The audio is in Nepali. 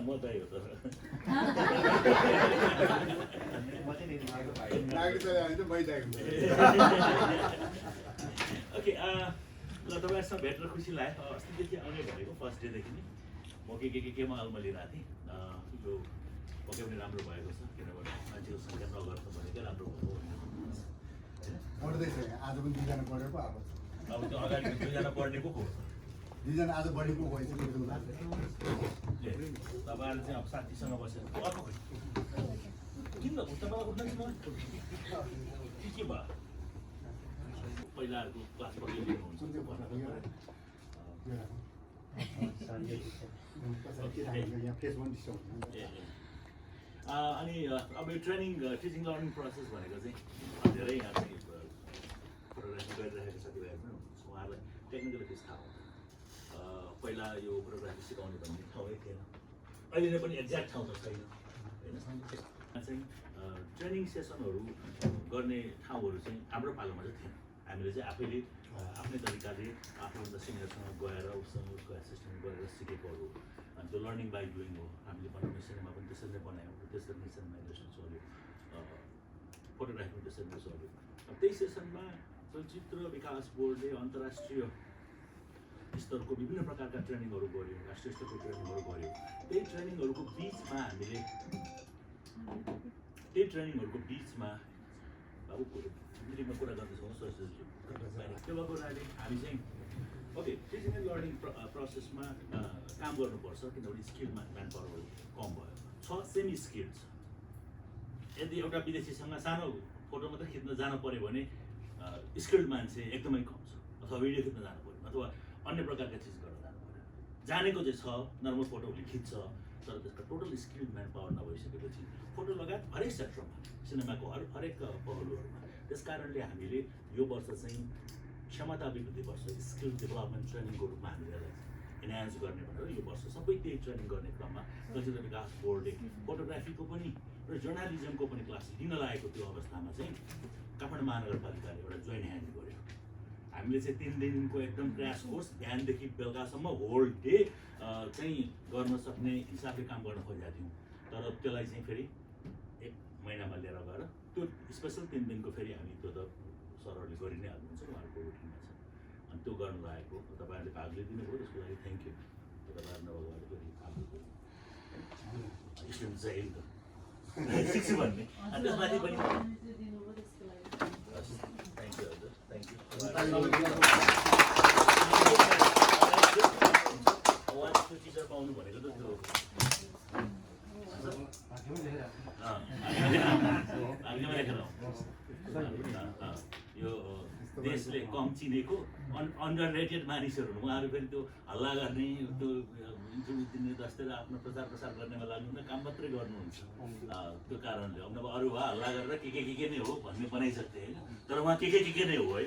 म दाइ हो तर ओके ल तपाईँहरूसँग भेटेर खुसी लाग्यो अस्तिदेखि आउने भनेको फर्स्ट डेदेखि नै म केमा अलमा लिइरहेको थिएँ यो पक्कै पनि राम्रो भएको छ किनभने मान्छेको सङ्ख्या नगर्नु भनेकै राम्रो भएको पढ्दैछ आज पनि दुईजना पढेर पो आएको अब त्यो अगाडि दुईजना पढ्ने को हो दुईजना आज बढी पो गएछ तपाईँहरू चाहिँ अब साथीसँग बसेर अर्को खोइ किन तपाईँ उठ्न के भयो पहिलाहरूको क्लास पढ्दै लिनुहुन्छ अनि अब यो ट्रेनिङ टिचिङ लर्निङ प्रोसेस भनेको चाहिँ धेरै यहाँ चाहिँ फोटोग्राफी गरिरहेको साथीभाइहरू पनि हुनुहुन्छ उहाँहरूलाई टेक्निकल बेस थाहा हुन्छ पहिला यो फोटोग्राफी सिकाउने भन्ने ठाउँै थिएन अहिले नै पनि एक्ज्याक्ट ठाउँ त छैन होइन चाहिँ ट्रेनिङ सेसनहरू गर्ने ठाउँहरू चाहिँ हाम्रो पालोमा चाहिँ थिएन हामीले चाहिँ आफैले आफ्नै तरिकाले आफूभन्दा सिनियरसँग गएर उसँग उसको एसिस्टेन्ट गरेर सिकेकोहरू अनि त्यो लर्निङ बाई डुइङ हो हामीले बनाउने सिनेमा पनि त्यसरी नै बनायौँ त्यसरी नै सिनेमा इन्डस्ट्री चल्यो फोटोग्राफी पनि त्यसरी नै चल्यो त्यही सेसनमा चलचित्र विकास बोर्डले अन्तर्राष्ट्रिय स्तरको विभिन्न प्रकारका ट्रेनिङहरू गर्यो राष्ट्रिय स्तरको ट्रेनिङहरू गर्यो त्यही ट्रेनिङहरूको बिचमा बाबु मिटिङमा कुरा गर्दैछौँ सरस्वतीज्यू त्यो भएको हुनाले हामी चाहिँ ओके टिचिङ एन्ड लर्निङ प्रोसेसमा काम गर्नुपर्छ किनभने स्किल म्यान पावर कम भयो छ सेमी स्किल छ यदि एउटा विदेशीसँग सानो फोटो मात्रै खिच्न जानु पऱ्यो भने स्किल्ड मान्छे एकदमै कम छ अथवा भिडियो खिच्न जानु पऱ्यो अथवा अन्य प्रकारका चिज गर्न जानु पऱ्यो जानेको चाहिँ छ नर्मल फोटोहरूले खिच्छ तर त्यसको टोटल स्किल्ड म्यान पावर नभइसकेपछि फोटो लगायत हरेक सेक्टरमा सिनेमाको हरेक पहलुहरूमा त्यस कारणले हामीले यो वर्ष चाहिँ क्षमता अभिवृद्धि वर्ष स्किल डेभलपमेन्ट ट्रेनिङको रूपमा हामीले इन्हान्स गर्ने भनेर यो वर्ष सबै त्यही ट्रेनिङ गर्ने क्रममा चलचित्र विकास बोर्डले फोटोग्राफीको पनि र जर्नालिजमको पनि क्लास लिन लागेको त्यो अवस्थामा चाहिँ काठमाडौँ महानगरपालिकाले एउटा जोइन ह्यान्ड गर्यो हामीले चाहिँ 3 दिनको एकदम क्र्यास कोर्स बिहानदेखि बेलुकासम्म होल डे चाहिँ गर्न सक्ने हिसाबले काम गर्न खोजेका थियौँ तर त्यसलाई चाहिँ फेरि 1 महिनामा लिएर गएर त्यो स्पेसल 3 दिनको फेरि हामी त्यो त सरहरूले गरि नै हाल्नुहुन्छ उहाँहरूको रुटिनमा छ अनि त्यो गर्नु लागेको तपाईँहरूले भाग लिइदिनु भयो त्यसको लागि थ्याङ्क यू तपाईँहरू नभएको फेरि भाग लिनु स्टुडेन्ट चाहिँ त सिक्छु भन्ने अनि त्यसमाथि पनि थ्याङ्क यू हजुर थ्याङ्क यू उहाँले त्यो टिचर पाउनु भनेको त त्यो यो देशले कम चिनेको अन्डर रेटेड मानिसहरू उहाँहरू फेरि त्यो हल्ला गर्ने त्यो इन्टरभ्यू दिने जस्तै आफ्नो प्रचार गर्नेमा लाग्नु काम मात्रै गर्नुहुन्छ त्यो कारणले अब अरू भए हल्ला गरेर के नै हो भन्ने बनाइसक्थे होइन तर उहाँ के नै हो है